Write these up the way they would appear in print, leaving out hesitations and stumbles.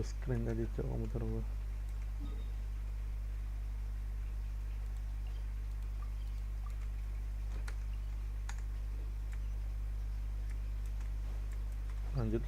full screen tadi coba komputer gua. Lanjut.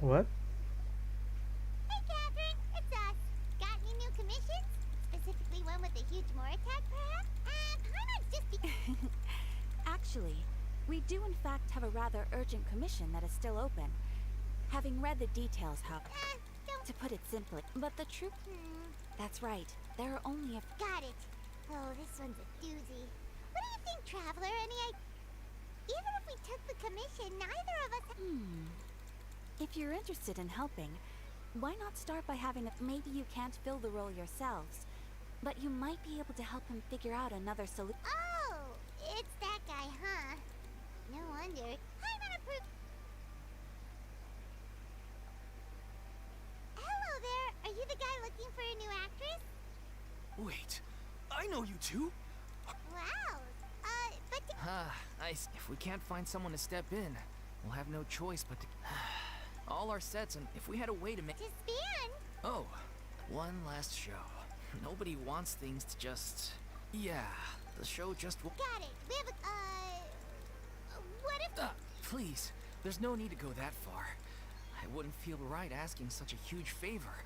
What? Hey, Catherine, it's us. Got any new commissions? Specifically one with a huge more attack, perhaps? Paimon's just Actually, we do in fact have a rather urgent commission that is still open. Having read the details, don't... to put it simply, but the truth... That's right. There are only a... Got it. Oh, this one's a doozy. What do you think, Traveler? Even if we took the commission, neither of us... If you're interested in helping, why not start by having maybe you can't fill the role yourselves, but you might be able to help him figure out another solution. Oh, it's that guy, huh? No wonder. Paimon approved. Hello there. Are you the guy looking for a new actress? Wait, I know you two. Wow. But... If we can't find someone to step in, we'll have no choice but to... all our sets, and if we had a way to make... To span? Oh, one last show. Nobody wants things to just... Yeah, the show just... Got it. We have a... What if... Please, there's no need to go that far. I wouldn't feel right asking such a huge favor.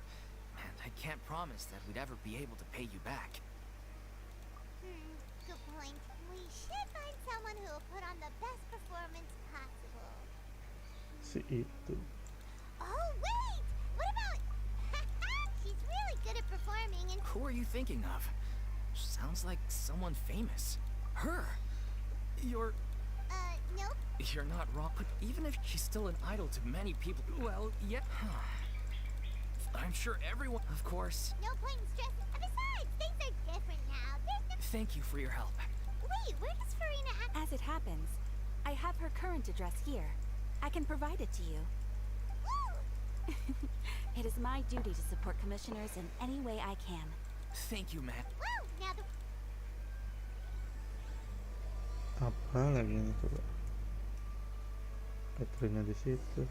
And I can't promise that we'd ever be able to pay you back. Good point. We should find someone who will put on the best performance possible. Si itu. Oh, wait! What about... She's really good at performing and... Who are you thinking of? Sounds like someone famous. Her! You're... Nope. You're not wrong, but even if she's still an idol to many people, well, yeah... I'm sure everyone... Of course. No point in stressing. Besides, things are different now. There's no... Thank you for your help. Wait, where does FURINA act? As it happens, I have her current address here. I can provide it to you. It is my duty to support commissioners in any way I can. Thank you, Matt. Woo! Now the... Apa lagi ini coba? Baterainya di situ.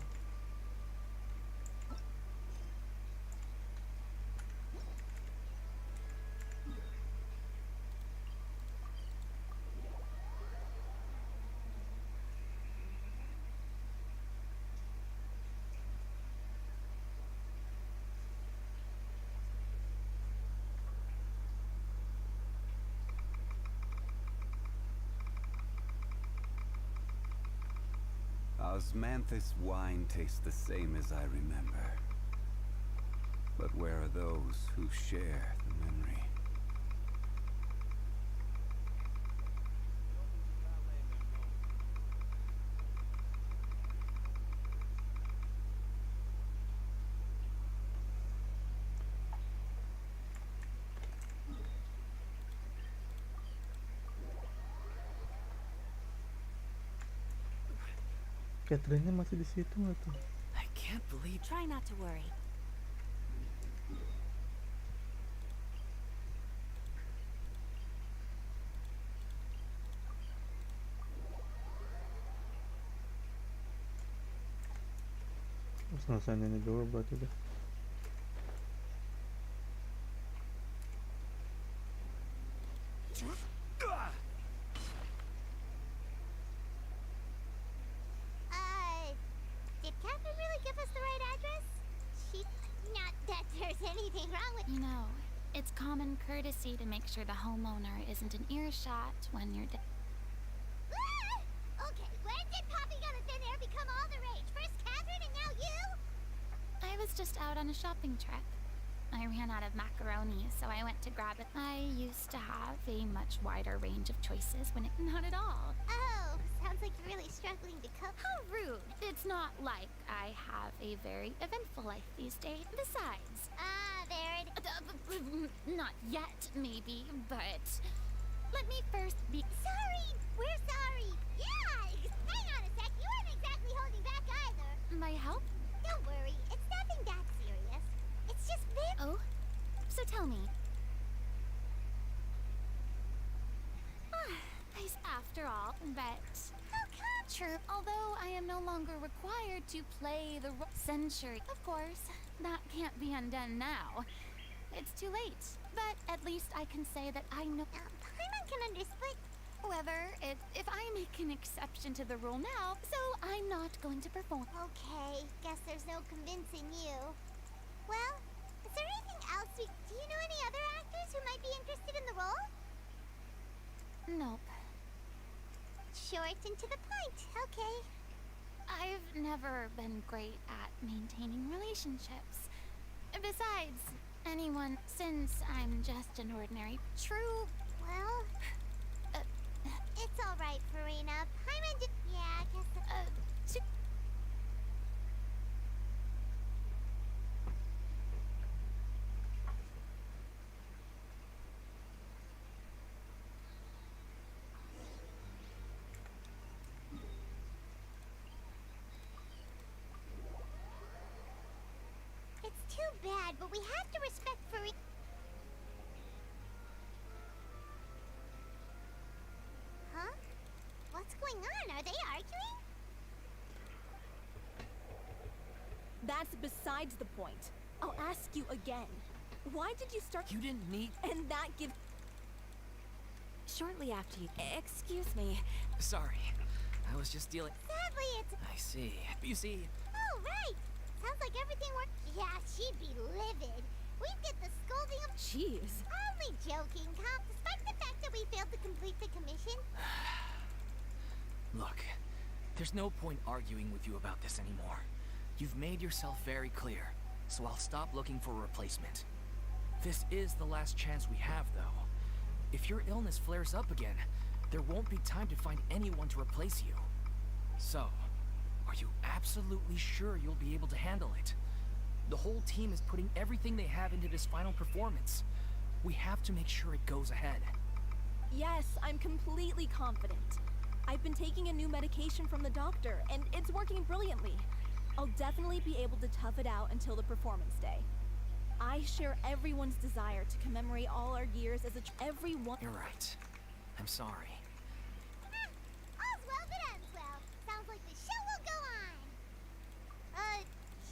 Osmanthus wine tastes the same as I remember. But where are those who share the memory? Catherine-nya masih di situ nggak tuh? I can't believe... Try not to worry. Terus ngerasain ini dulu berarti deh. Did Catherine really give us the right address? She's not that common courtesy to make sure the homeowner isn't in earshot when you're Okay, when did popping out of thin air become all the rage? First Catherine and now you? I was just out on a shopping trip. I ran out of macaroni, so I went to grab it. I used to have a much wider range of choices when it... Not at all. Oh, sounds like you're really struggling to cope. How rude. It's not like I have a very eventful life these days. Besides... There it... Not yet, maybe, but... Let me first be... Sorry! We're sorry! Yeah! Hang on a sec, you weren't exactly holding back either. My help? Don't worry, it's nothing that serious. It's just Oh? So tell me. Nice after all, but... How come? True, although I am no longer required to play the century. Of course, that can't be undone now. It's too late. But at least I can say that I know... Paimon can understand. However, if I make an exception to the rule now, so I'm not going to perform. Okay, guess there's no convincing you. Well, is there anything else do you know any other actors who might be interested in the role? Nope. Short and to the point, okay. I've never been great at maintaining relationships. Besides, since I'm just an ordinary true... Well... it's alright, Furina. Paimon did... Yeah, I guess... It's too bad, but we have to respect Furina. Huh? What's going on? Are they arguing? That's besides the point. I'll ask you again. Why did you start... You didn't need... And that gives... Shortly after you... Excuse me. Sorry. I was just dealing... Sadly, it's... I see. You see... Oh, right! Sounds like everything worked... Yeah, she'd be livid. We'd get the scolding of... Jeez. Only joking, Comp. Despite the fact that we failed to complete the commission. Look, there's no point arguing with you about this anymore. You've made yourself very clear, so I'll stop looking for a replacement. This is the last chance we have, though. If your illness flares up again, there won't be time to find anyone to replace you. So, are you absolutely sure you'll be able to handle it? The whole team is putting everything they have into this final performance. We have to make sure it goes ahead. Yes, I'm completely confident. I've been taking a new medication from the doctor, and it's working brilliantly. I'll definitely be able to tough it out until the performance day. I share everyone's desire to commemorate all our years as everyone... You're right. I'm sorry. All's well that ends well. Sounds like the show will go on.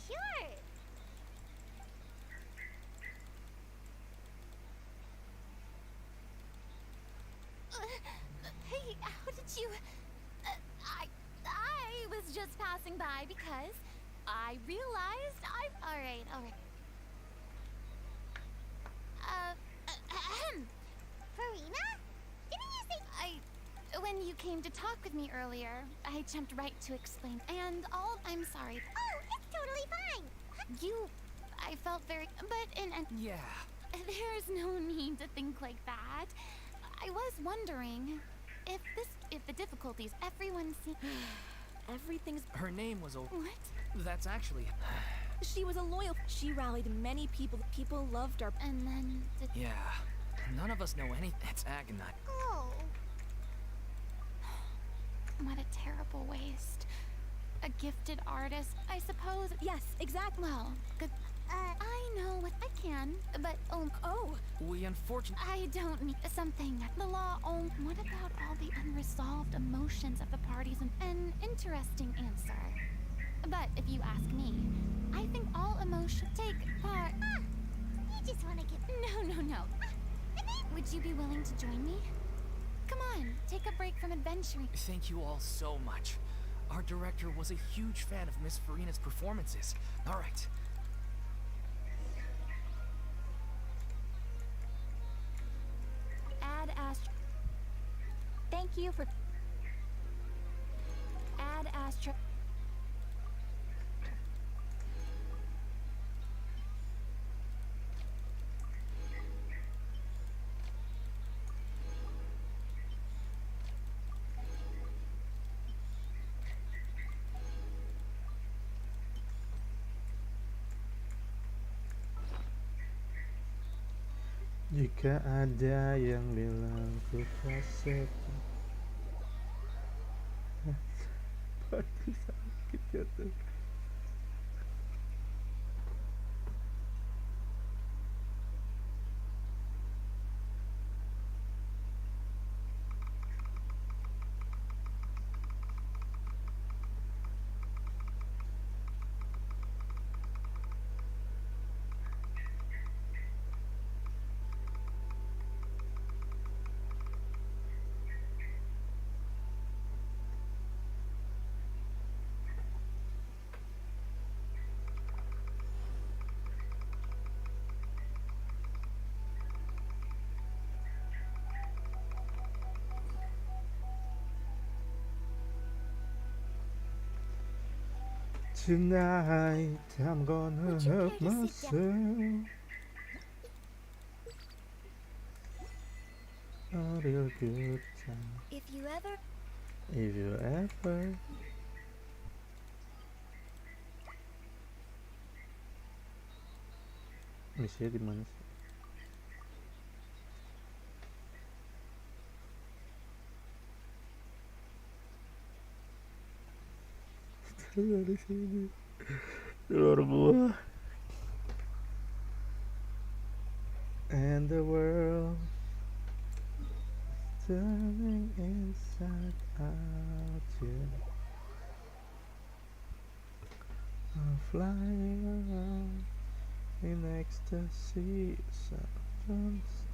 Sure. Hey, how did you... I was just passing by because I realized Alright. Furina? Didn't you say... When you came to talk with me earlier, I jumped right to explain. And I'm sorry. Oh, it's totally fine. I felt very... But, and Yeah. there's no need to think like that. I was wondering if the difficulties everyone seems... Everything's... Her name was What? That's actually... She was a loyal... She rallied many people. People loved her. And then... Yeah. None of us know anything. It's agonizing. Oh. What a terrible waste. A gifted artist, I suppose. Yes, exactly. Well, good. I know what I can, but Oh, We unfortunately... I don't need something. The law What about all the unresolved emotions of the parties? An interesting answer. But if you ask me, I think all emotion take part. You just want to get... No. Would you be willing to join me? Come on, take a break from adventuring. Thank you all so much. Our director was a huge fan of Miss Furina's performances. All right. you for Ad Astra. Jika ada yang bilang ku kasih pasti sakit kata. Tonight I'm gonna Would you help care to sit myself a real good time. If you ever... If you ever misinya di mana sih? Di sini. Di luar gua. And the world turning inside out, yeah. I'm flying around in ecstasy, sometimes.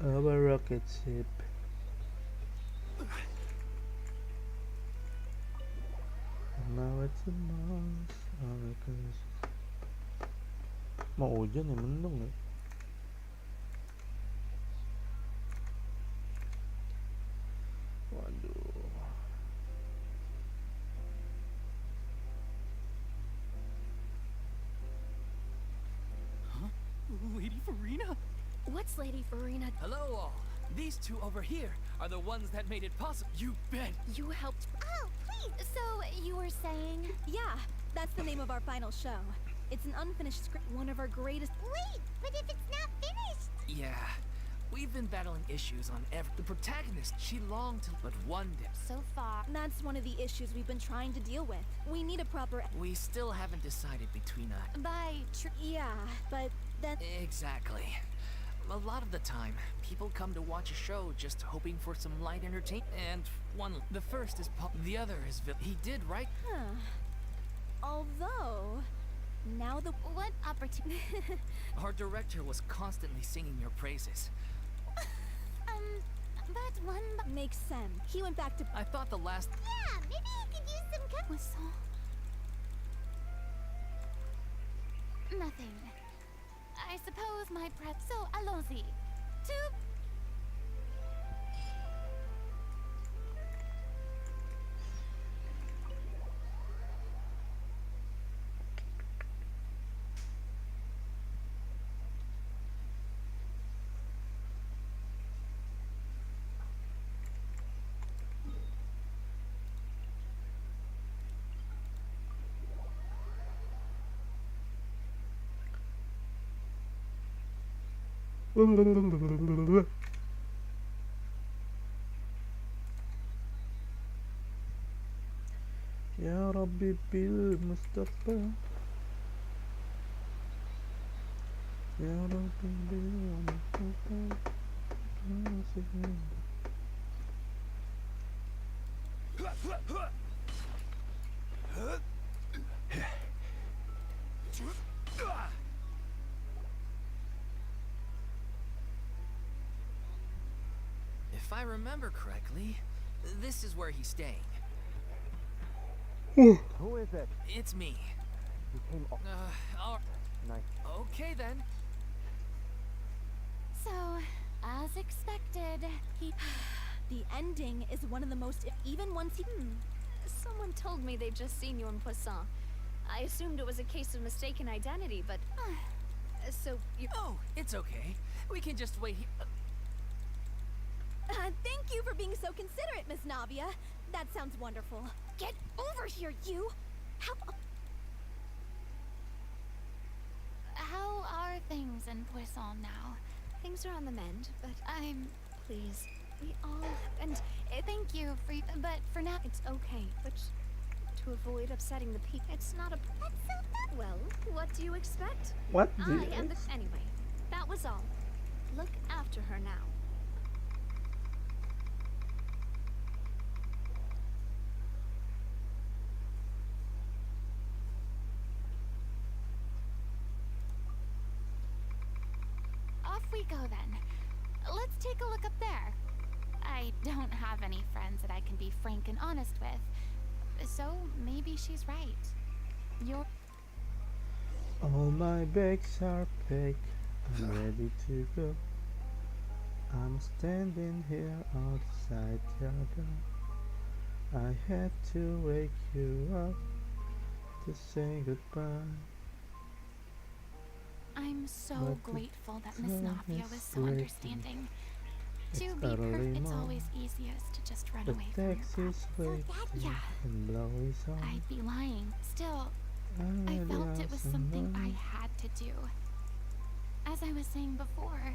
Of a rocket ship. Now it's a Mars. Mau hujan ya, mendung ya. Waduh. Lady FURINA? What's Lady FURINA? Hello all. These two over here are the ones that made it possible. You bet. You helped. Oh, please! So, you were saying? Yeah, that's the name of our final show. It's an unfinished script, one of our greatest. Wait! But if it's not finished... Yeah, we've been battling issues on the protagonist. She longed to, but one day. So far. That's one of the issues we've been trying to deal with. We need a proper. We still haven't decided between Yeah, but that. Exactly. A lot of the time, people come to watch a show just hoping for some light entertainment. And the first is the other is he did right. Huh. Although, now the. What opportunity? Our director was constantly singing your praises. But one Makes sense. He went back to. I thought the last. Yeah, maybe you could use some whistle. Nothing. I suppose my prep. So, allons-y. To Ya Rabbi bil Mustafa. Ya Rabbi bil Mustafa. If I remember correctly, this is where he's staying. Who is it? It's me. You came all All nice. okay then. So, as expected, he. The ending is one of the most. Even once he. Someone told me they'd just seen you in Poisson. I assumed it was a case of mistaken identity, but... so you... Oh, it's okay. We can just wait here. Thank you for being so considerate, Miss Navia. That sounds wonderful. Get over here, you! How are things in Poisson now? Things are on the mend, but I'm. please, we all... and Thank you for. But for now. it's okay, but to avoid upsetting the people, it's not a... That's so dumb. Well, what do you expect? What? I am the... Anyway, that was all. Look after her now. Off we go then. Let's take a look up there. I don't have any friends that I can be frank and honest with. So maybe she's right. You're. All my bags are packed. I'm ready to go. I'm standing here outside your door. I had to wake you up to say goodbye. I'm so But the grateful that Miss time Navia is was so breaking. understanding. To It's be early perfect, it's morning. always easiest to just run The away from your taxi's problems. waiting Yeah. and blow is on. I'd be lying. Still, I Already felt it have was some something I money. had to do. As I was saying before,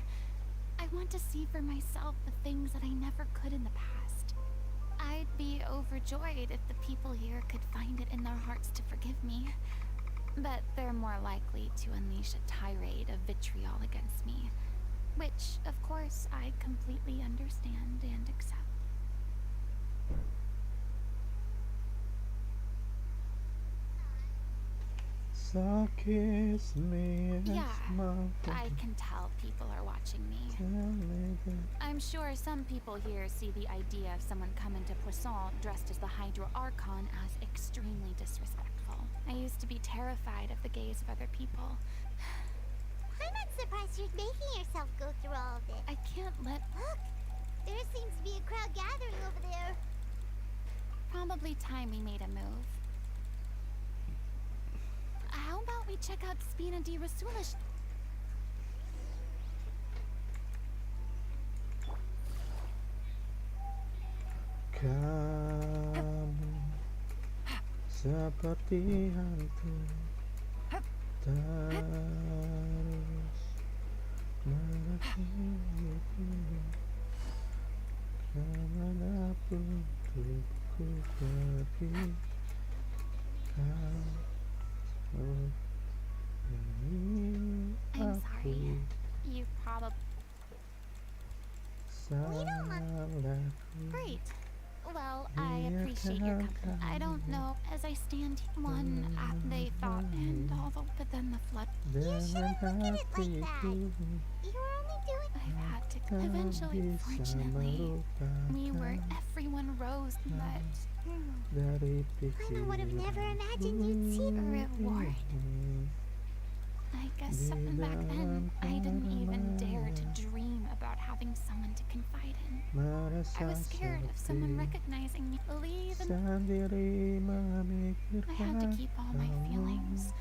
I want to see for myself the things that I never could in the past. I'd be overjoyed if the people here could find it in their hearts to forgive me. But they're more likely to unleash a tirade of vitriol against me. Which, of course, I completely understand and accept. So kiss me and Yeah, smile for I me. can tell people are watching me. Tell me that I'm sure some people here see the idea of someone coming to Poisson dressed as the Hydro Archon as extremely disrespectful. I used to be terrified of the gaze of other people. I'm not surprised you're making yourself go through all of it. I can't let... Look, there seems to be a crowd gathering over there. Probably time we made a move. How about we check out Spina di Rasulish? kamu seperti hantu terus menakutiku kemanapun tubuhku pergi. Kau ingin I'm aku sorry. You probably... salahku. Great. Well, I appreciate your company. I don't know, as I stand one, they thought, and all the, but then the flood. You shouldn't look at it like that. hatiku You were only doing. I've had to, tak eventually, bisa fortunately, we were, melupakan everyone rose, but dari I would have never imagined you'd see a reward. pikiranku. I guess back then, I didn't even dare to dream about having someone to confide in. Merasa I was scared of someone sepi, recognizing me, believe in. sendiri I had to memikirkan keep all my feelings.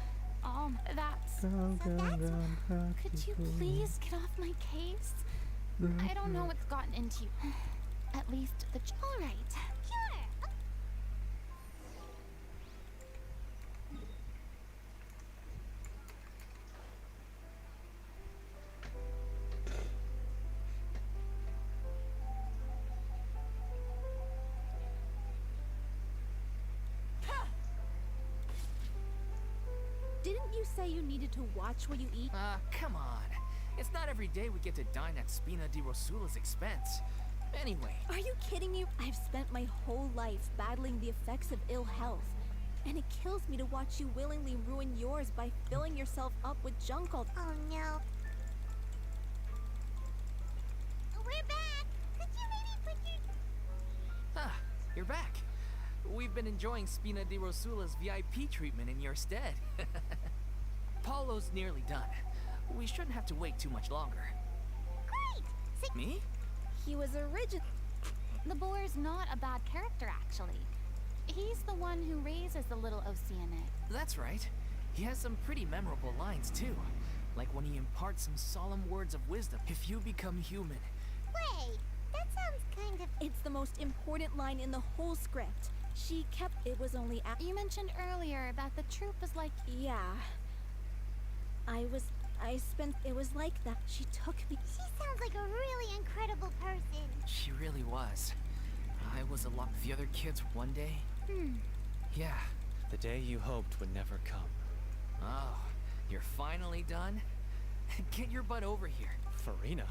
All that's. kau genggam Could you hatiku. please get off my case? I don't know what's gotten into you. At least the. All right. Sure. Didn't you say you needed to watch what you eat? Come on. It's not every day we get to dine at Spina di Rosula's expense. Anyway, Are you kidding me? I've spent my whole life battling the effects of ill health. And it kills me to watch you willingly ruin yours by filling yourself up with junk all Oh no. We're back. Could you maybe put your... you're back. We've been enjoying Spina di Rosula's VIP treatment in your stead. Paulo's nearly done. We shouldn't have to wait too much longer. Great! Me? He was original. The boar's not a bad character, actually. He's the one who raises the little Oceanic. That's right. He has some pretty memorable lines, too. Like when he imparts some solemn words of wisdom. If you become human. Wait, that sounds kind of... It's the most important line in the whole script. She kept... It was only... You mentioned earlier that the troop was like... Yeah. It was like that. She took me... She sounds like a really incredible person. She really was. I was along with the other kids one day. Yeah. The day you hoped would never come. Oh, you're finally done? Get your butt over here. Furina?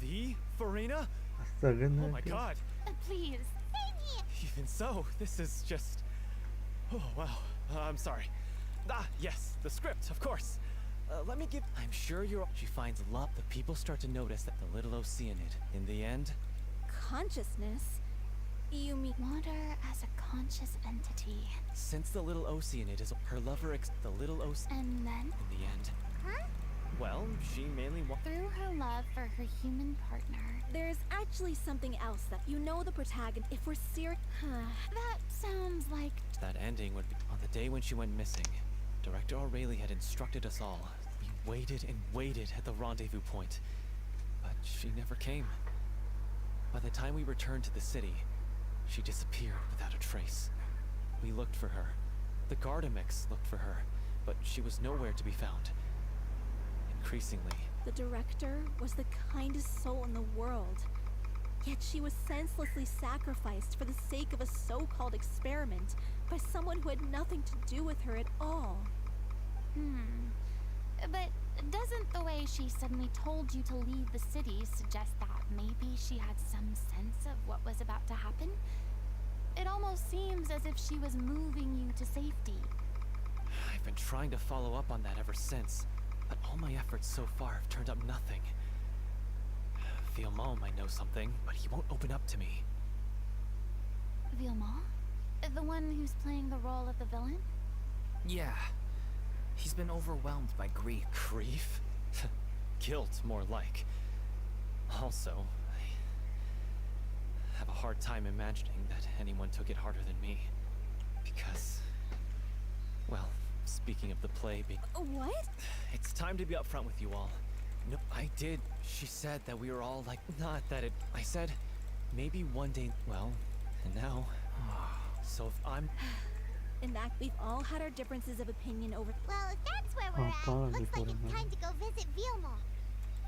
The Furina? Astaga Oh my natin. god! Please. Same here. Even so, this is just... Oh, wow. I'm sorry. Ah, yes, the script, of course. Let me give... I'm sure you're... She finds love. The people start to notice that the little Oceanid, in the end... Consciousness? You mean... Water as a conscious entity. Since the little Oceanid is her lover the little And then, in the end... Huh? Well, she mainly through her love for her human partner. There's actually something else that... You know the protagonist... If we're serious... That sounds like... That ending would be... On the day when she went missing, Director O'Reilly had instructed us all. We waited and waited at the rendezvous point. But she never came. By the time we returned to the city, she disappeared without a trace. We looked for her. The Gardamix looked for her, but she was nowhere to be found. Increasingly, The director was the kindest soul in the world. Yet she was senselessly sacrificed for the sake of a so-called experiment by someone who had nothing to do with her at all. But doesn't the way she suddenly told you to leave the city suggest that maybe she had some sense of what was about to happen? It almost seems as if she was moving you to safety. I've been trying to follow up on that ever since, but all my efforts so far have turned up nothing. Villemont might know something, but he won't open up to me. Villemont? The one who's playing the role of the villain? Yeah. He's been overwhelmed by grief. Grief? Guilt, more like. Also, I have a hard time imagining that anyone took it harder than me. Because... Well, speaking of the play being... What? It's time to be upfront with you all. No, I did. She said that we were all like... Not that it... I said, maybe one day... Well, and now... So if I'm... In fact, we've all had our differences of opinion over... Well, if that's where we're at, looks like it's time to go visit Villemont.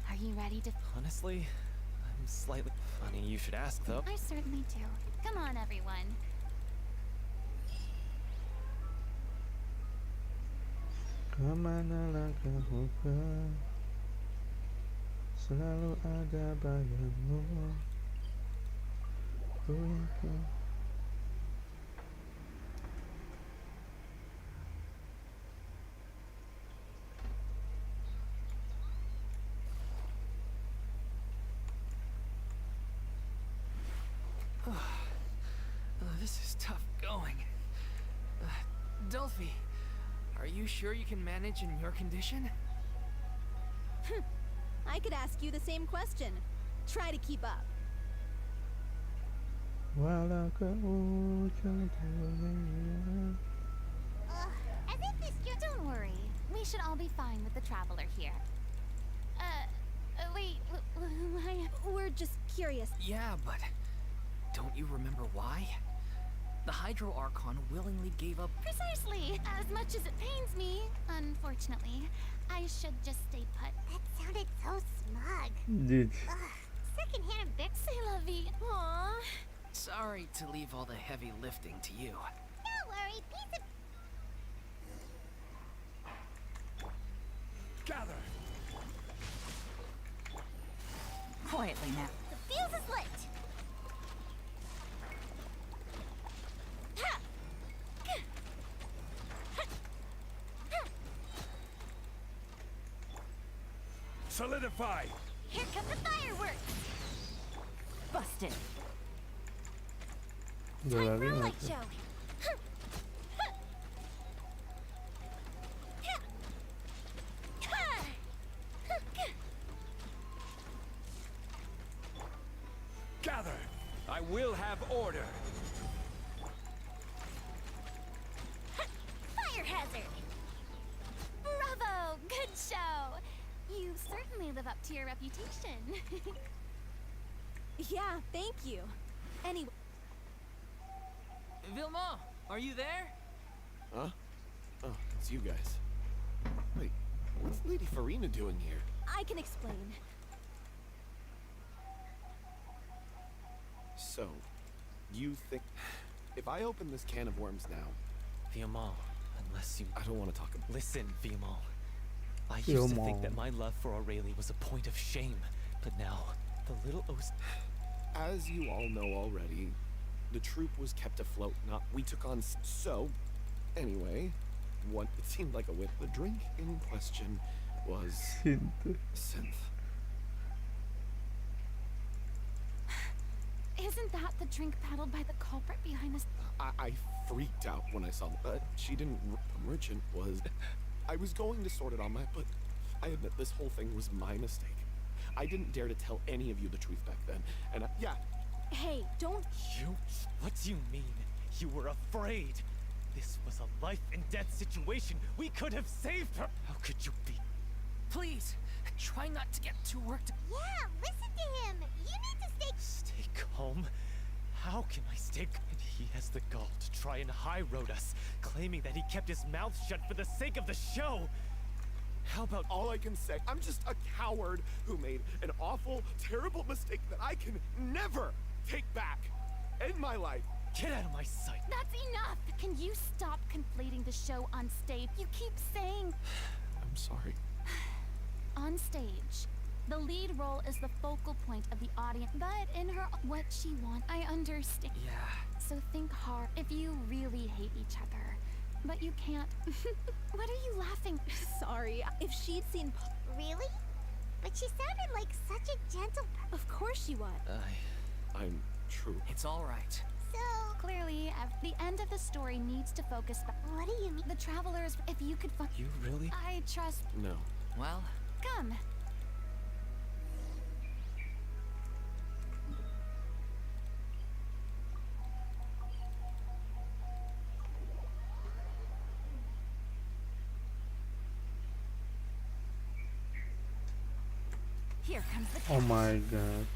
Are you ready to... Honestly, I'm slightly... Funny you should ask, though. I certainly do. Come on, everyone. Kemana langkahmu kan? Selalu ada bayangmu. Ku yakin. This is tough going. Delphi, are you sure you can manage in your condition? I could ask you the same question. Try to keep up. Walau ke ujung dunia. As if this just... Don't worry. We should all be fine with the traveler here. Wait, We're just curious. Yeah, but don't you remember why? The Hydro Archon willingly gave up. precisely. As much as it pains me, unfortunately, I should just stay put. That sounded so smug. Dude. Secondhand embarrassment. C'est la vie. Aww. Sorry to leave all the heavy lifting to you. Don't worry, piece of... Gather! Quietly now. The fuse is lit. Solidify! Here come the fireworks. Busted. Yo la Time for vi, a no light sé. show. Gather! I will have order! Fire hazard! Bravo! Good show! You certainly live up to your reputation. Yeah, thank you. Anyway, Vilma, are you there? Huh? Oh, it's you guys. Wait, what's Lady Farina doing here? I can explain. So, you think... If I open this can of worms now... Viamal, unless you... I don't want to talk about... Listen, Viamal. I used to think that Viamal. my love for Aurelie was a point of shame, but now, the little As you all know already, the troop was kept afloat, not... We took on... So, anyway, what it seemed like a whip. The drink in question was... Siento. synth. Isn't that the drink paddled by the culprit behind this? I freaked out when I saw that. But she didn't... The merchant was... I was going to sort it on my... But I admit this whole thing was my mistake. I didn't dare to tell any of you the truth back then. And yeah, Hey, don't. You? What do you mean? You were afraid? This was a life and death situation. We could have saved her. How could you be? Please, try not to get too worked. Yeah, listen to him! You need to stay. Stay calm? How can I stay calm? And he has the gall to try and high road us, claiming that he kept his mouth shut for the sake of the show. How about all I can say, I'm just a coward who made an awful, terrible mistake that I can never take back in my life. get out of my sight? That's enough! Can you stop conflating the show on stage? You keep saying I'm sorry. on stage. The lead role is the focal point of the audience, but in her what she wants, I understand. Yeah. So think hard if you really hate each other. But you can't. What are you laughing? Sorry. If she'd seen. Really? But she sounded like such a gentle Of course she was. I'm true. It's all right. So, Clearly, the end of the story needs to focus back. what do you mean? The travelers, if you could find. You really? I trust. No. Well, Come. Here comes the Oh my god.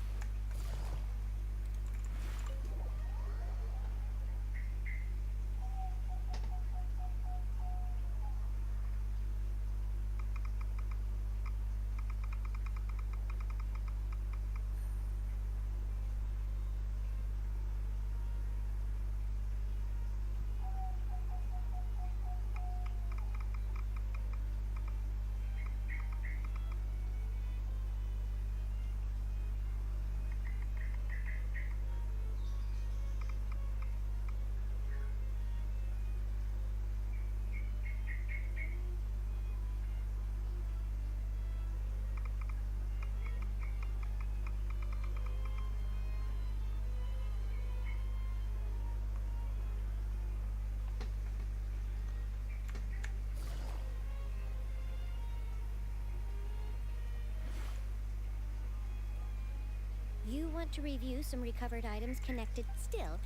You want to review some recovered items connected still?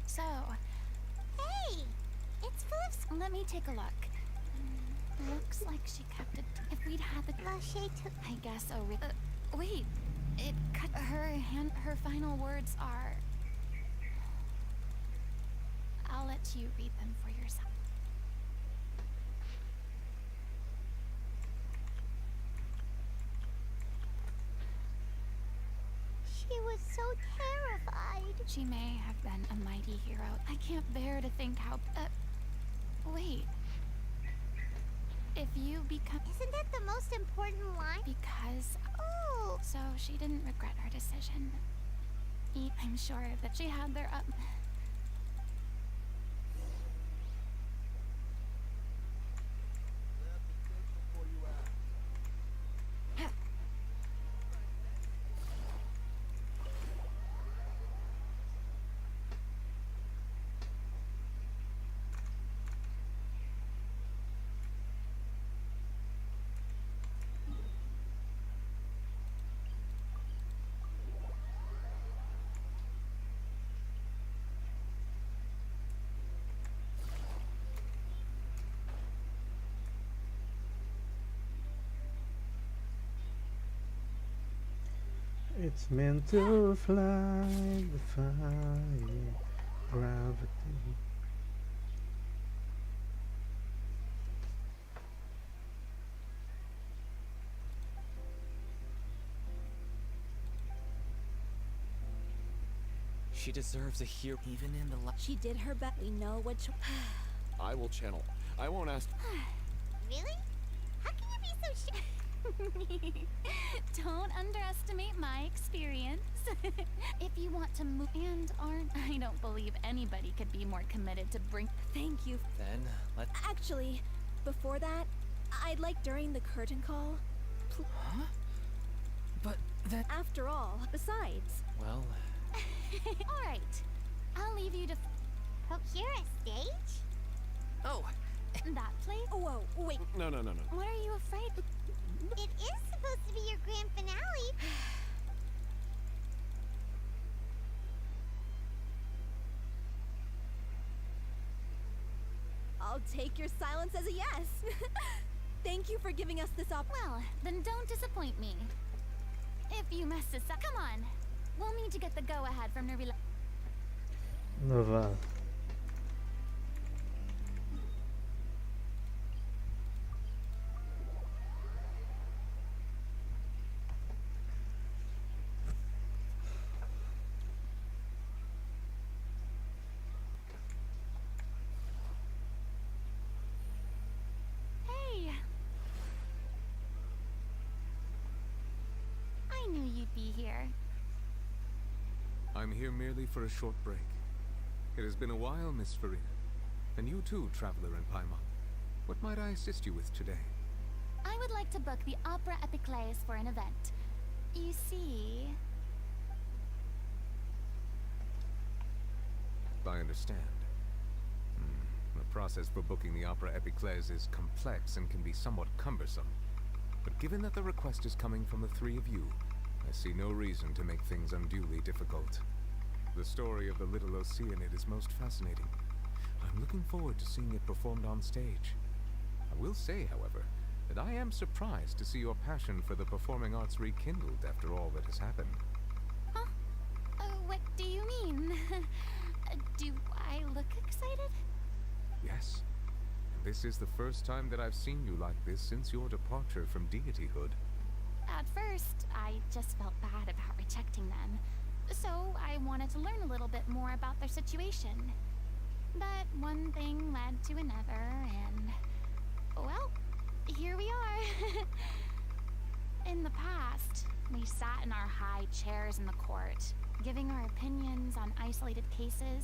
So, Hey! It's full of. let me take a look. Looks like she kept it. If we'd had the. Lachey took. I guess. Oh, wait. It cut her hand. Her final words are. I'll let you read them for yourself. She was so terrified. She may have been a mighty hero. I can't bear to think how. Wait. If you become. Isn't that the most important line? Because. Oh! So she didn't regret her decision. I'm sure that she had their up. It's meant to fly, defying gravity. She deserves a hero. Even in the She did her best. We know what. I will channel. I won't ask. Really? How can you be so sure? Don't underestimate my experience. If you want to move and aren't, I don't believe anybody could be more committed to bring. Thank you. Then, let's... Actually, before that, I'd like during the curtain call. Huh? But that... After all, besides. Well... Alright, I'll leave you to Procure a stage? Oh, that place. Whoa, wait. No. What are you afraid? It is supposed to be your grand finale. I'll take your silence as a yes. Thank you for giving us this Well, then don't disappoint me. If you mess this up, come on. We'll need to get the go-ahead from Nervila. Nova. Hey. I knew you'd be here. I'm here merely for a short break. It has been a while, Miss FURINA. And you too, traveler in Paimon. What might I assist you with today? I would like to book the Opera Epiclese for an event. You see... I understand. The process for booking the Opera Epiclese is complex and can be somewhat cumbersome. But given that the request is coming from the three of you, I see no reason to make things unduly difficult. The story of the little Oceanid is most fascinating. I'm looking forward to seeing it performed on stage. I will say, however, that I am surprised to see your passion for the performing arts rekindled after all that has happened. Huh? What do you mean? Do I look excited? Yes. And this is the first time that I've seen you like this since your departure from deityhood. At first, I just felt bad about rejecting them. So I wanted to learn a little bit more about their situation. But one thing led to another, and... well, here we are. In the past, we sat in our high chairs in the court, giving our opinions on isolated cases,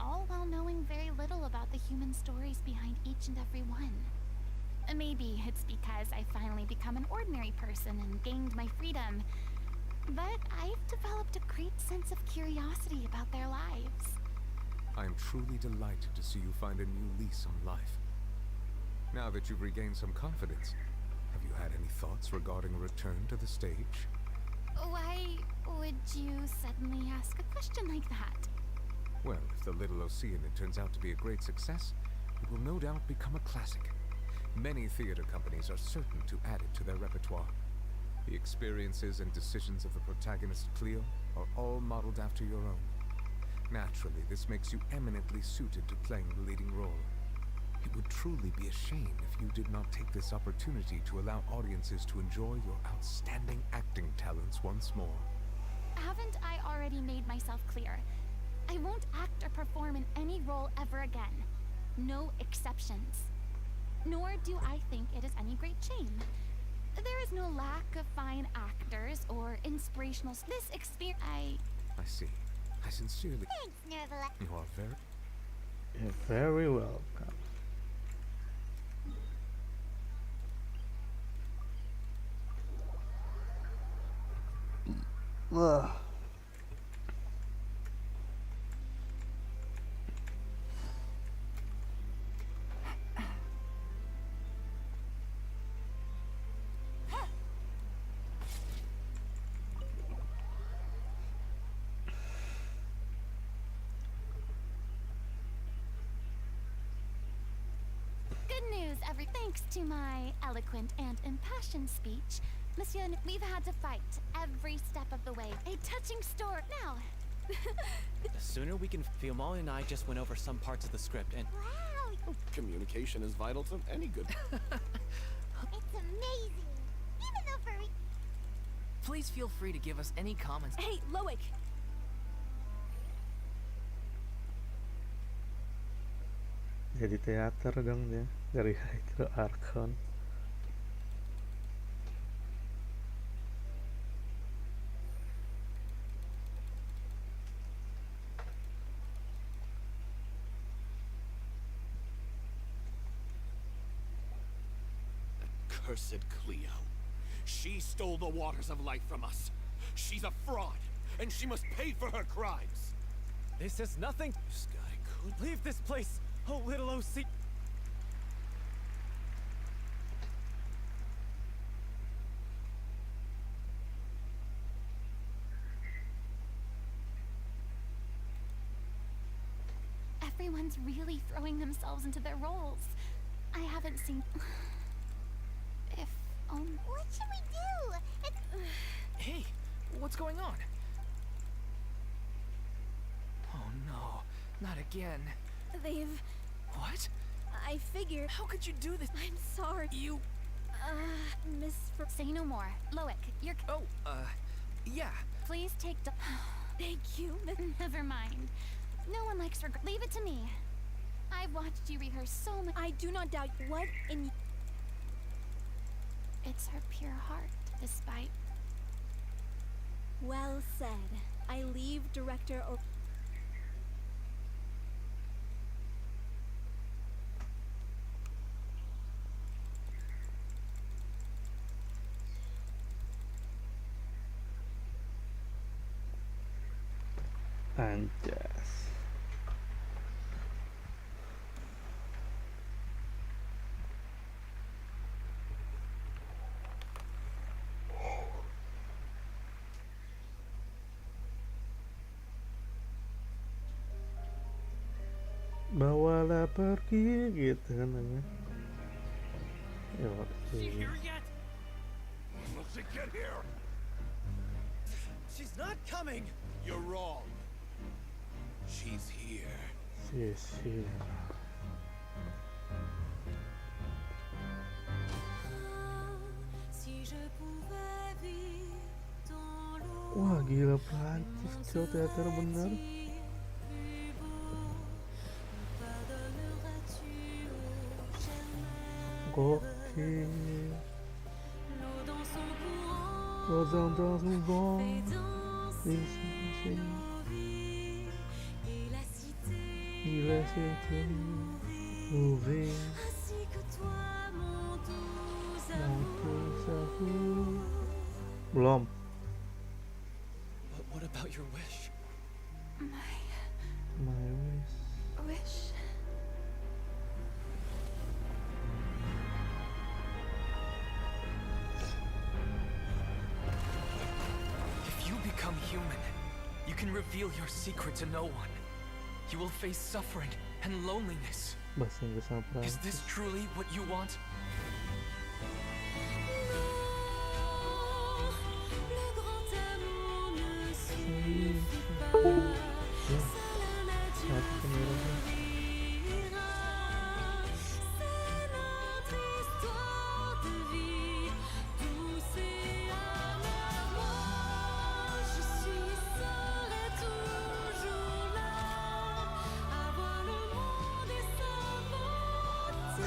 all while knowing very little about the human stories behind each and every one. Maybe it's because I finally become an ordinary person and gained my freedom, but I've developed a great sense of curiosity about their lives. I am truly delighted to see you find a new lease on life. Now that you've regained some confidence, have you had any thoughts regarding a return to the stage? Why would you suddenly ask a question like that? Well, if the Little Oceanid turns out to be a great success, it will no doubt become a classic. Many theater companies are certain to add it to their repertoire. The experiences and decisions of the protagonist Cleo are all modeled after your own. Naturally, this makes you eminently suited to playing the leading role. It would truly be a shame if you did not take this opportunity to allow audiences to enjoy your outstanding acting talents once more. Haven't I already made myself clear? I won't act or perform in any role ever again. No exceptions. Nor do I think it is any great shame. There is no lack of fine actors or inspirational... This experience... I see. I sincerely... Thanks, Nervala. You are very... You're very welcome. Ugh. Good news, thanks to my eloquent and impassioned speech, Monsieur, we've had to fight every step of the way. A touching story. Now, The sooner we can. Fiumol and I just went over some parts of the script, and Wow, Communication is vital to any good. it's amazing. Even though furry Please feel free to give us any comments. Hey, Loic! Jadi teater dong dia dari Hydro Archon. Cursed Cleo. She stole the waters of life from us. She's a fraud, and she must pay for her crimes. this is nothing. Sky could. Leave this place, oh little OC. everyone's really throwing themselves into their roles. I haven't seen. If only. What should we do? It's Hey, what's going on? Oh no, not again. They've... What? I figured... How could you do this? I'm sorry. You... Miss... Say no more. Loic, you're. Oh, yeah. Please take. Thank you, Miss... Never mind. No one likes regret. Leave it to me. I've watched you rehearse so much. I do not doubt what in... It's her pure heart, despite. Well said. I leave Director O... Anjas. Bawalah pergi gitu kan namanya. Yet? Must she get here? She's not coming. You're wrong. She's here. Sih. Wah gila Prancis cowok teater bener. Gokil. Rodant dans un vent. Il a été ouvert. Belum. But what about your wish? My wish. Wish. If you become human, you can reveal your secret to no one. You will face suffering and loneliness. Bahasa Inggris sama Is Prancis. this truly what you want? Satu penyerahnya.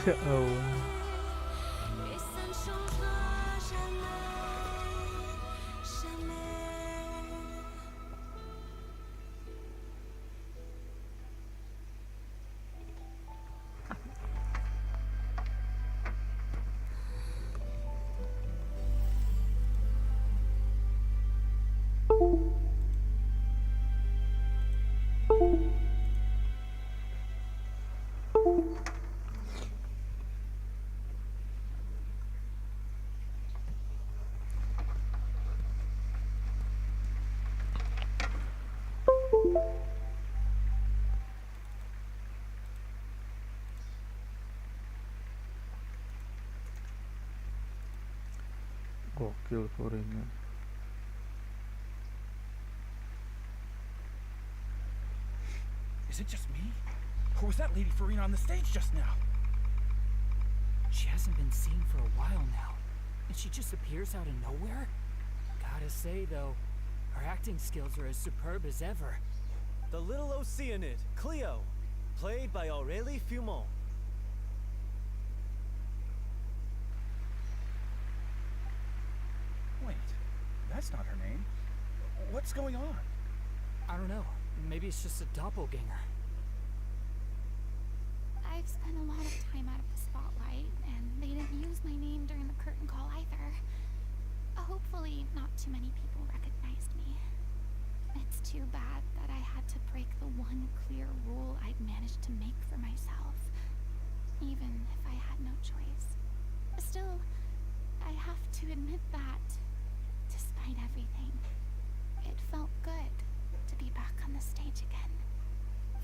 Ya Allah. Gokil Furina. Is it just me? Or was that Lady Furina on the stage just now? She hasn't been seen for a while now, and she just appears out of nowhere? Gotta say, though, her acting skills are as superb as ever. The little Oceanid, Cleo, played by Aurélie Fumont. Wait, that's not her name. What's going on? I don't know. Maybe it's just a doppelganger. I've spent a lot of time out of the spotlight, and they didn't use my name during the curtain call either. Hopefully, not too many people recognized me. It's too bad that I had to break the one clear rule I'd managed to make for myself, even if I had no choice. Still, I have to admit that, despite everything, it felt good to be back on the stage again.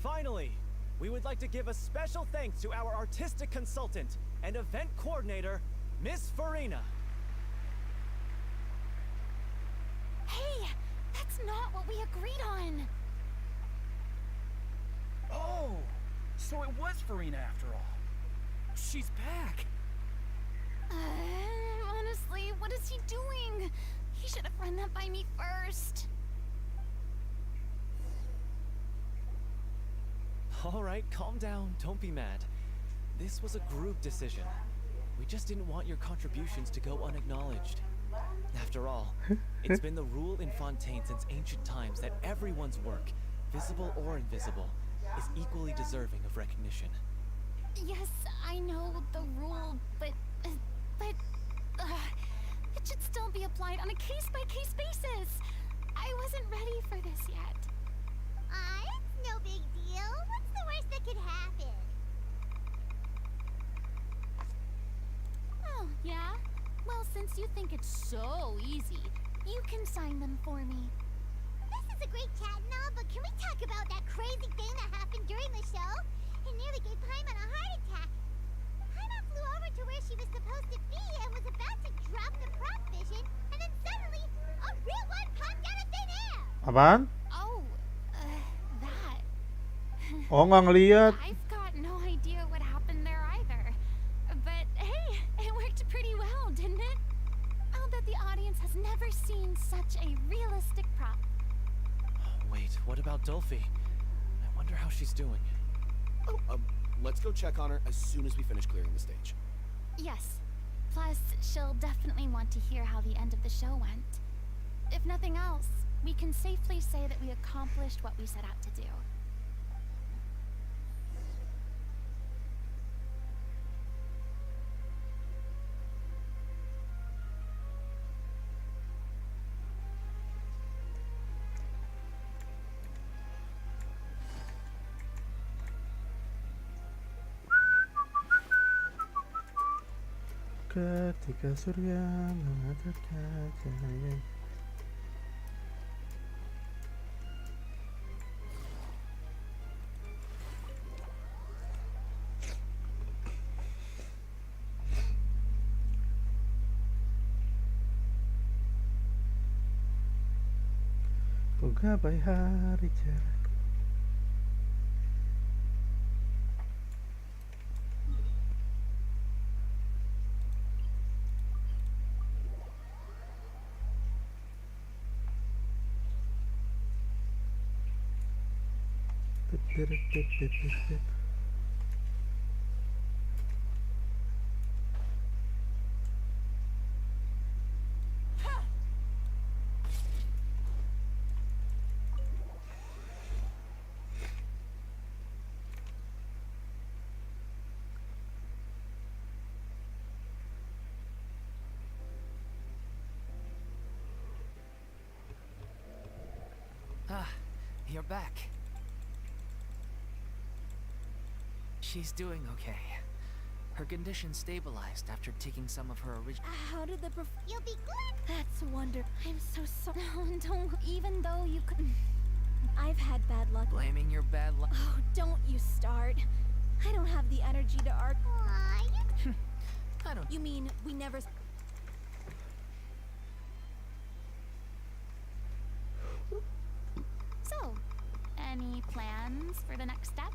Finally, we would like to give a special thanks to our artistic consultant and event coordinator, Miss Furina. Hey, that's not what we agreed on. Oh, so it was Furina after all. She's back. Honestly, what is he doing? He should have run that by me first. All right, calm down. Don't be mad. This was a group decision. We just didn't want your contributions to go unacknowledged. After all, it's been the rule in Fontaine since ancient times that everyone's work, visible or invisible, is equally deserving of recognition. Yes, I know the rule, but it should still be applied on a case-by-case basis. I wasn't ready for this yet. It's no big deal. What's the worst that could happen? Oh, yeah? Well, since you think it's so easy, you can sign them for me. This is a great chat and all, but can we talk about that crazy thing that happened during the show? It nearly gave Paimon a heart attack. Paimon flew over to where she was supposed to be and was about to drop the prop vision, and then suddenly, a real one popped out of thin air! Apaan? Oh, that. Oh, nggak ngeliat. I've got no idea what happened there either. But hey, it worked pretty well, didn't it? I'll bet the audience has never seen such a realistic prop. Wait, what about Dolphy? I wonder how she's doing. Let's go check on her as soon as we finish clearing the stage. Yes. Plus, she'll definitely want to hear how the end of the show went. If nothing else, we can safely say that we accomplished what we set out to do. Ketika surya mengatakan cahaya. Gapai hari cerah. You're back. She's doing okay. Her condition stabilized after taking some of her original. How did the You'll be good. That's wonderful. I'm so sorry. Don't, even though you could. I've had bad luck. Blaming your bad luck. Oh, don't you start. I don't have the energy to argue. Aw, I don't. You mean we never... plans for the next step?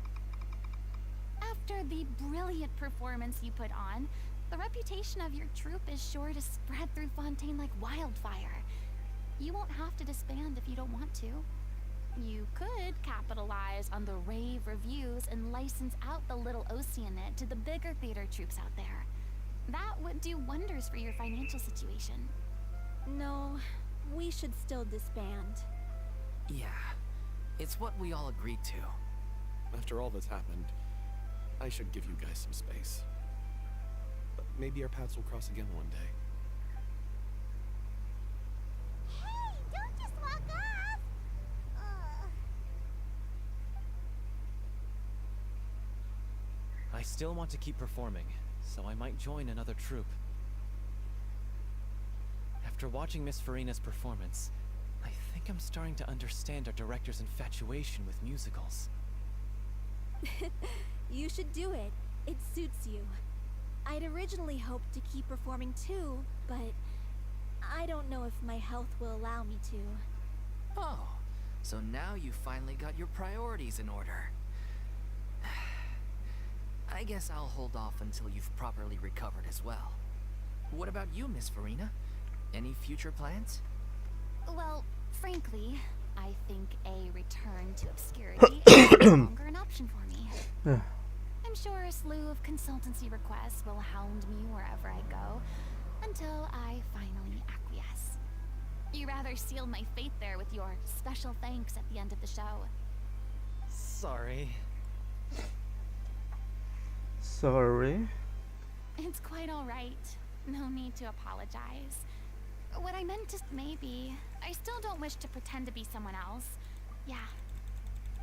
After the brilliant performance you put on, the reputation of your troupe is sure to spread through Fontaine like wildfire. You won't have to disband if you don't want to. You could capitalize on the rave reviews and license out the Little Oceanit to the bigger theater troupes out there. That would do wonders for your financial situation. No, we should still disband. Yeah, it's what we all agreed to. After all that's happened, I should give you guys some space. But maybe our paths will cross again one day. Hey, don't just walk off! I still want to keep performing, so I might join another troupe. After watching Miss Furina's performance, I think I'm starting to understand our director's infatuation with musicals. You should do it. It suits you. I'd originally hoped to keep performing too, but I don't know if my health will allow me to. Oh, so now you finally got your priorities in order. I guess I'll hold off until you've properly recovered as well. What about you, Miss Furina? Any future plans? Well, frankly, I think a return to obscurity is no longer an option for me. I'm sure a slew of consultancy requests will hound me wherever I go, until I finally acquiesce. You rather sealed my fate there with your special thanks at the end of the show. Sorry. Sorry. It's quite alright. No need to apologize. What I meant to maybe, I still don't wish to pretend to be someone else. Yeah.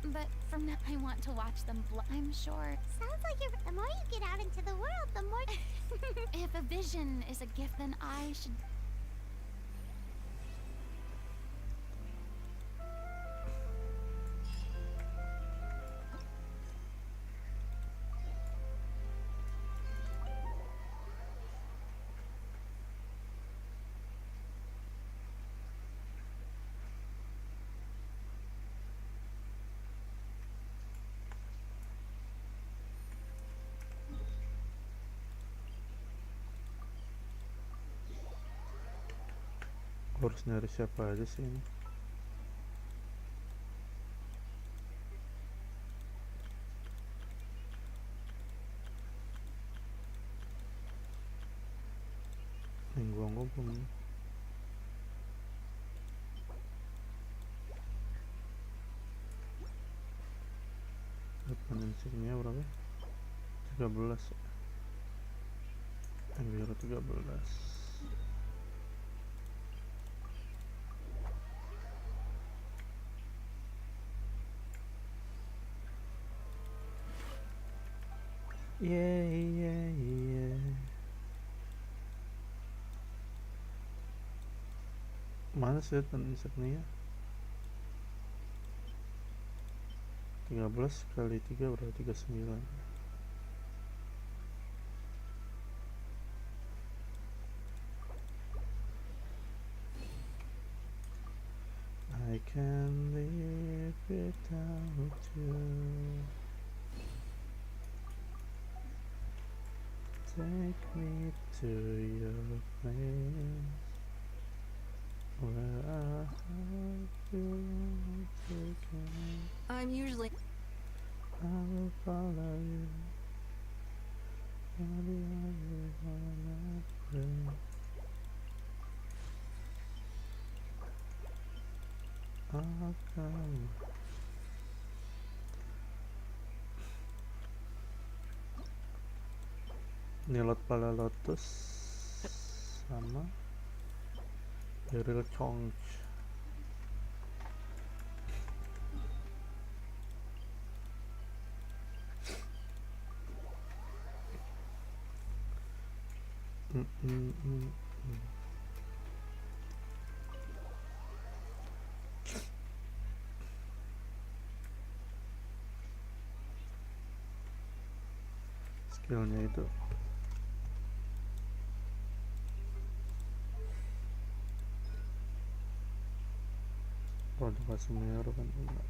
But from now I want to watch them I'm sure. Sounds like the more you get out into the world, the more... If a vision is a gift, then I should... Harus nyari siapa aja sih ini. Minggu belum. Dependensinya berapa? 13. Yang biru 13. Yeah. Mana sih pendensinya? 13 kali 3 berarti 39. I can't live without you. Take me to your place where I have you taken. I'm usually... I will follow you. You're the only one I pray. I'll come. Nilot pala lotus sama Beryl Conch. Skillnya itu produk Sumer kan enggak.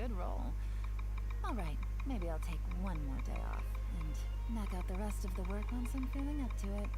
good role. Alright, maybe I'll take one more day off and knock out the rest of the work once I'm feeling up to it.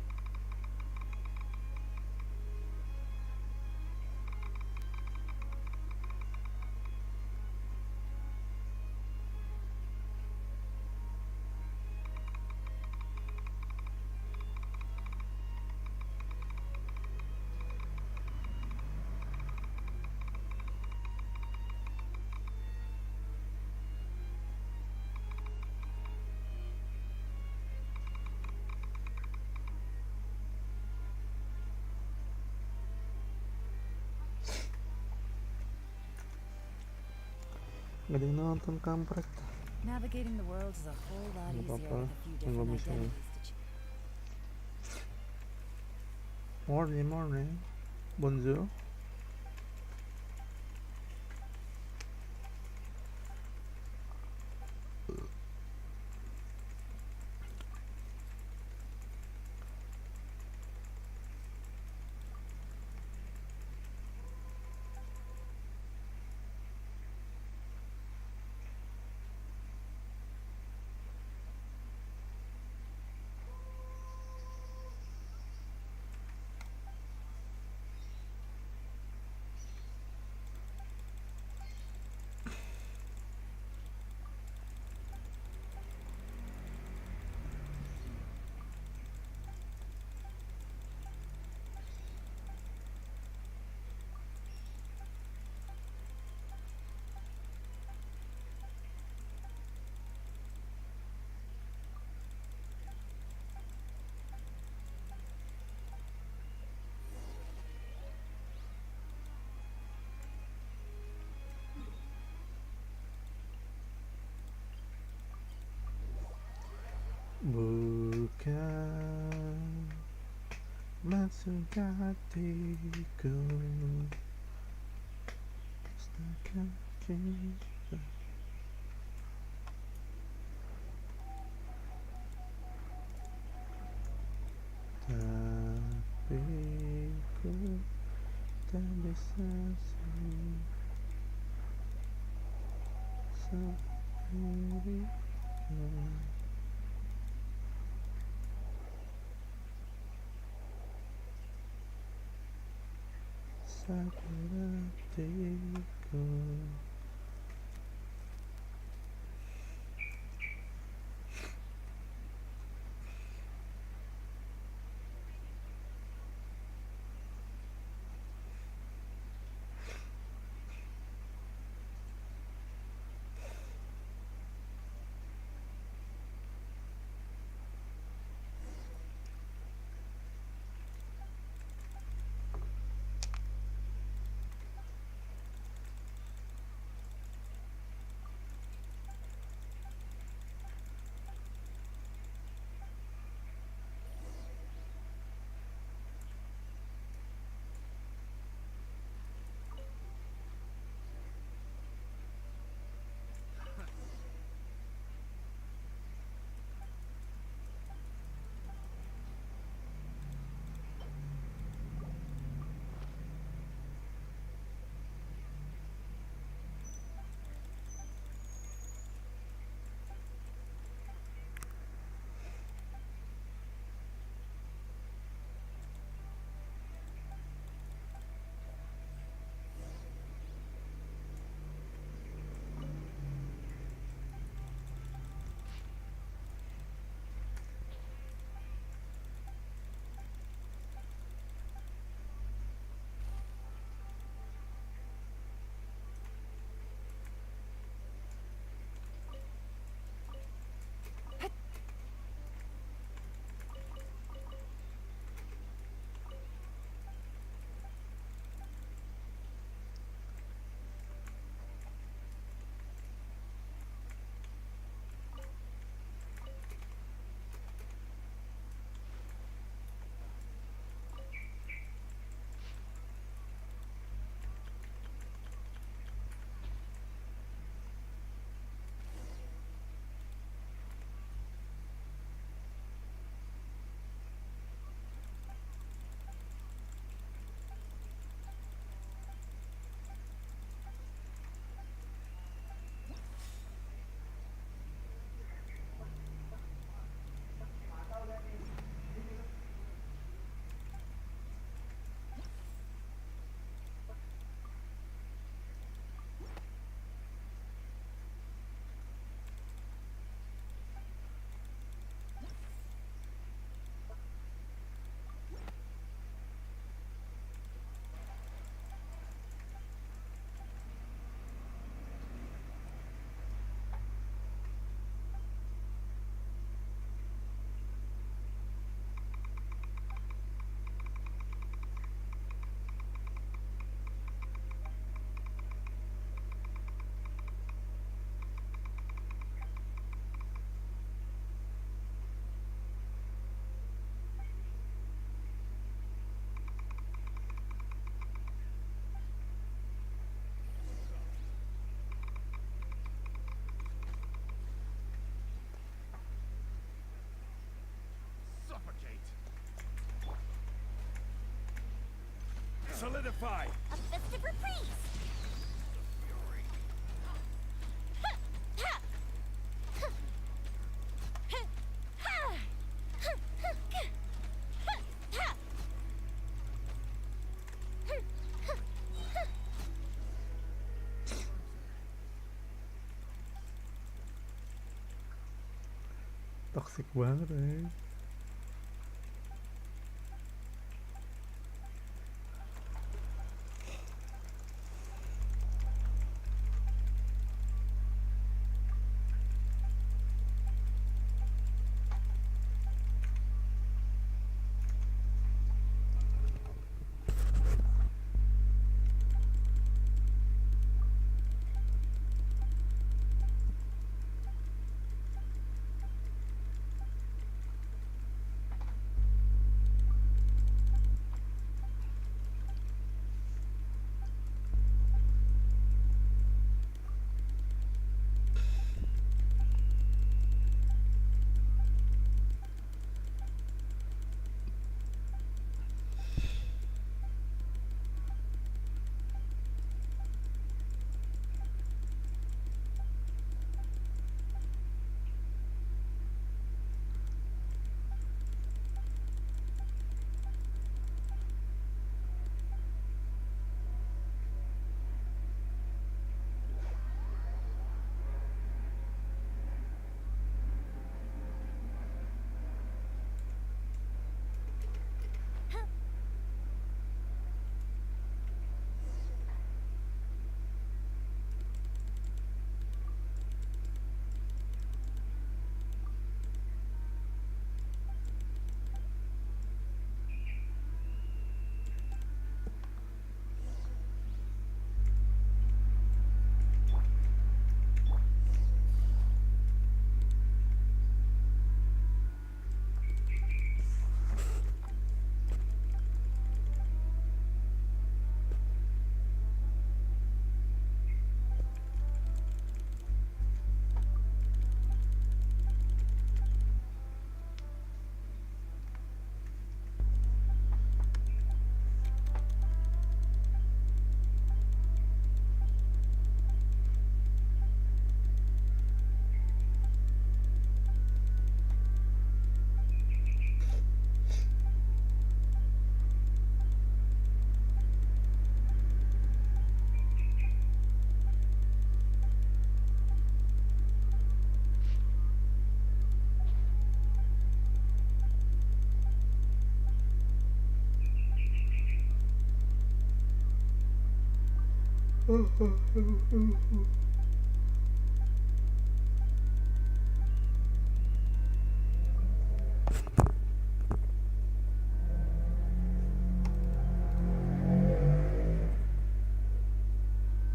Galing nonton kampret. Navigating the world is a whole lot Ano pa easier pa? with a few Ang different gumising. identities to choose. Morning. Bonjour. Bukan maksud hatiku Pustakan cinta Tapi ku tak bisa sendirian Sakit hatiku solidified. A festive reprise. Toxic banget ya.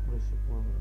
Berisik banget.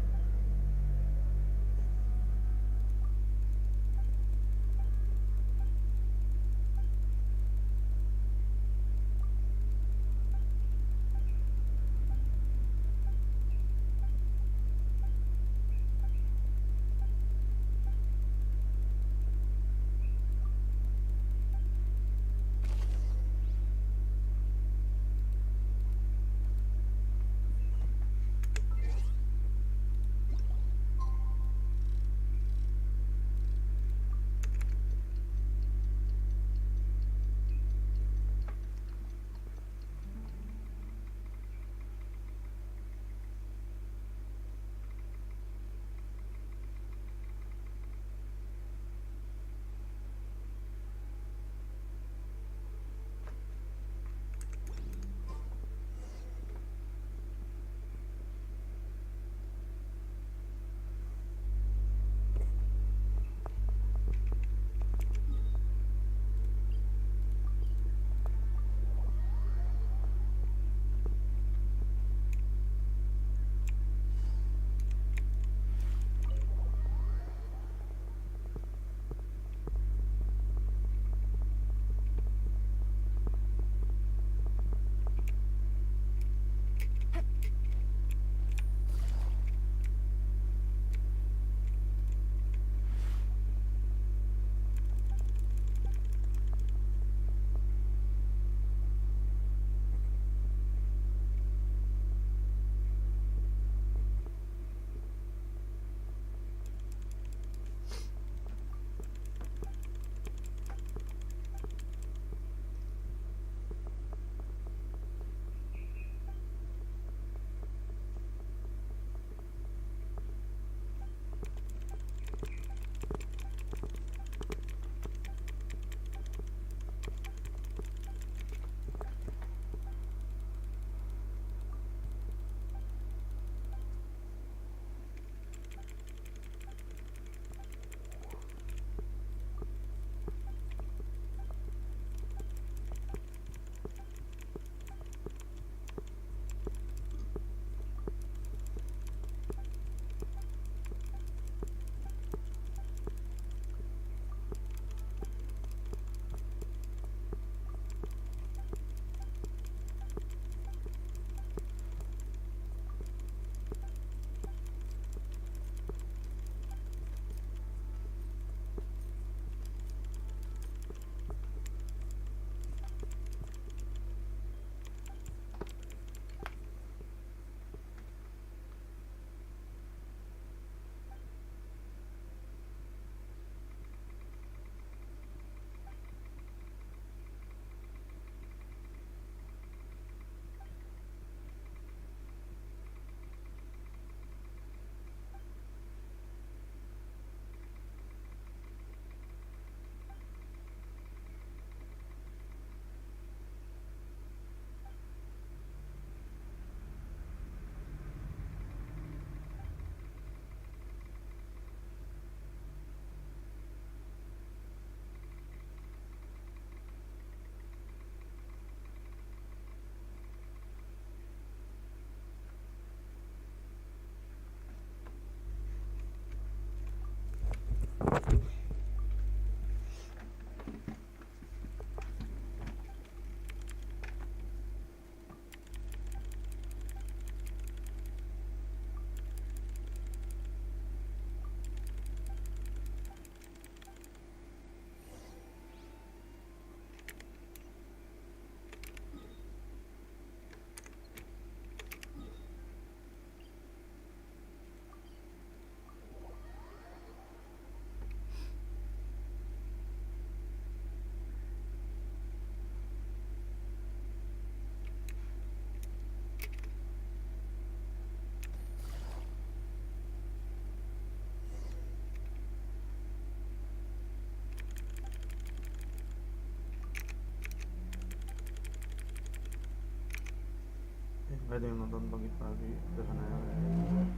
Pwede yung nonton pagi-pagi. Ito ka na yun.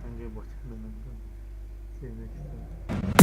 Thank you for tuning in. See you next time.